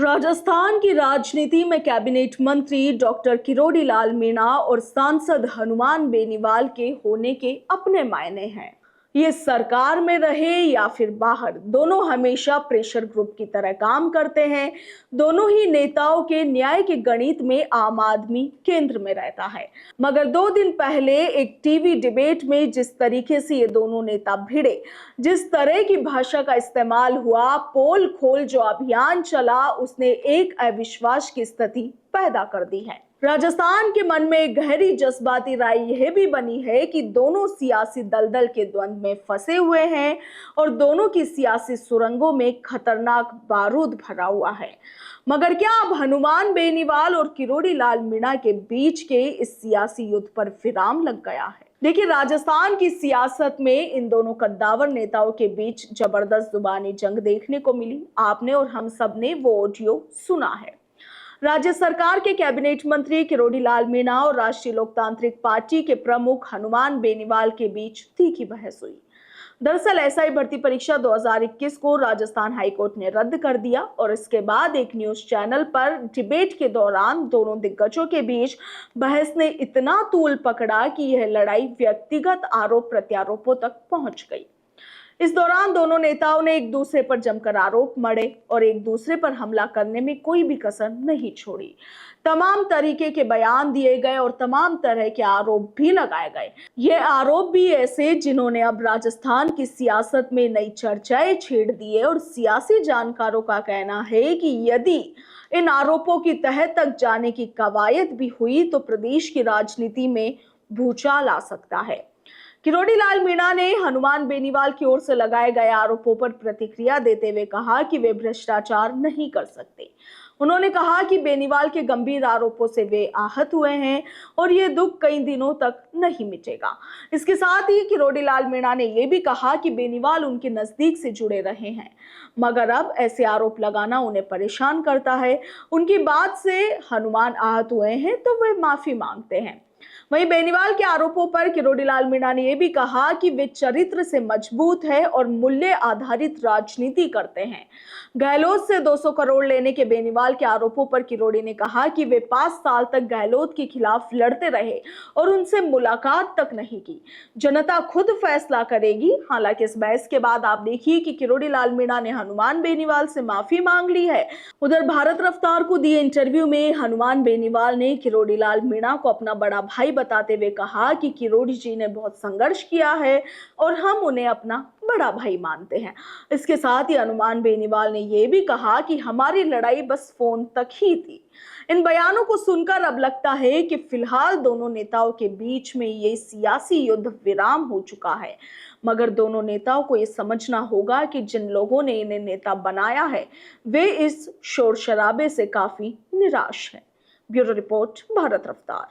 राजस्थान की राजनीति में कैबिनेट मंत्री डॉक्टर किरोड़ी लाल मीणा और सांसद हनुमान बेनीवाल के होने के अपने मायने हैं। ये सरकार में रहे या फिर बाहर, दोनों हमेशा प्रेशर ग्रुप की तरह काम करते हैं। दोनों ही नेताओं के न्याय के गणित में आम आदमी केंद्र में रहता है। मगर 2 दिन पहले एक टीवी डिबेट में जिस तरीके से ये दोनों नेता भिड़े, जिस तरह की भाषा का इस्तेमाल हुआ, पोल खोल जो अभियान चला, उसने एक अविश्वास की स्थिति पैदा कर दी है। राजस्थान के मन में एक गहरी जज्बाती राय यह भी बनी है कि दोनों सियासी दलदल के द्वंद में फंसे हुए हैं और दोनों की सियासी सुरंगों में खतरनाक बारूद भरा हुआ है। मगर क्या अब हनुमान बेनीवाल और किरोड़ी लाल मीणा के बीच के इस सियासी युद्ध पर विराम लग गया है? देखिए, राजस्थान की सियासत में इन दोनों कद्दावर नेताओं के बीच जबरदस्त जुबानी जंग देखने को मिली। आपने और हम सब ने वो ऑडियो सुना है। राज्य सरकार के कैबिनेट मंत्री किरोड़ी लाल मीणा और राष्ट्रीय लोकतांत्रिक पार्टी के प्रमुख हनुमान बेनीवाल के बीच तीखी बहस हुई। दरअसल एसआई भर्ती परीक्षा 2021 को राजस्थान हाईकोर्ट ने रद्द कर दिया और इसके बाद एक न्यूज चैनल पर डिबेट के दौरान दोनों दिग्गजों के बीच बहस ने इतना तूल पकड़ा कि यह लड़ाई व्यक्तिगत आरोप प्रत्यारोपों तक पहुंच गई। इस दौरान दोनों नेताओं ने एक दूसरे पर जमकर आरोप मढ़े और एक दूसरे पर हमला करने में कोई भी कसर नहीं छोड़ी। तमाम तरीके के बयान दिए गए और तमाम तरह के आरोप भी लगाए गए। ये आरोप भी ऐसे जिन्होंने अब राजस्थान की सियासत में नई चर्चाएं छेड़ दी है और सियासी जानकारों का कहना है कि यदि इन आरोपों की तह तक जाने की कवायद भी हुई तो प्रदेश की राजनीति में भूचाल आ सकता है। किरोड़ी लाल मीणा ने हनुमान बेनीवाल की ओर से लगाए गए आरोपों पर प्रतिक्रिया देते हुए कहा कि वे भ्रष्टाचार नहीं कर सकते। उन्होंने कहा कि बेनीवाल के गंभीर आरोपों से वे आहत हुए हैं और ये दुख कई दिनों तक नहीं मिटेगा। इसके साथ ही किरोड़ी लाल मीणा ने यह भी कहा कि बेनीवाल उनके नजदीक से जुड़े रहे हैं, मगर अब ऐसे आरोप लगाना उन्हें परेशान करता है। उनकी बात से हनुमान आहत हुए हैं तो वे माफी मांगते हैं। वहीं बेनीवाल के आरोपों पर किरोड़ी लाल मीणा ने यह भी कहा कि वे चरित्र से मजबूत है और मूल्य आधारित राजनीति करते हैं। गहलोत से 200 करोड़ लेने के बेनीवाल के आरोपों पर किरोड़ी ने कहा कि वे 5 साल तक गहलोत के खिलाफ लड़ते रहे और उनसे मुलाकात तक नहीं की। जनता खुद फैसला करेगी। हालांकि इस बहस के बाद आप देखिए कि किरोड़ी लाल मीणा ने हनुमान बेनीवाल से माफी मांग ली है। उधर भारत रफ्तार को दिए इंटरव्यू में हनुमान बेनीवाल ने किरोड़ी लाल मीणा को अपना बड़ा भाई बताते हुए कहा कि किरोड़ी जी ने बहुत संघर्ष किया है और हम उन्हें अपना बड़ा भाई मानते हैं। इसके साथ ही हनुमान बेनीवाल ने यह भी कहा कि हमारी लड़ाई बस फोन तक ही थी। इन बयानों को सुनकर अब लगता है कि फिलहाल दोनों नेताओं के बीच में ये सियासी युद्ध विराम हो चुका है। मगर दोनों नेताओं को ये समझना होगा कि जिन लोगों ने इन्हें नेता बनाया है वे इस शोर शराबे से काफी निराश हैं। ब्यूरो रिपोर्ट, भारत रफ्तार।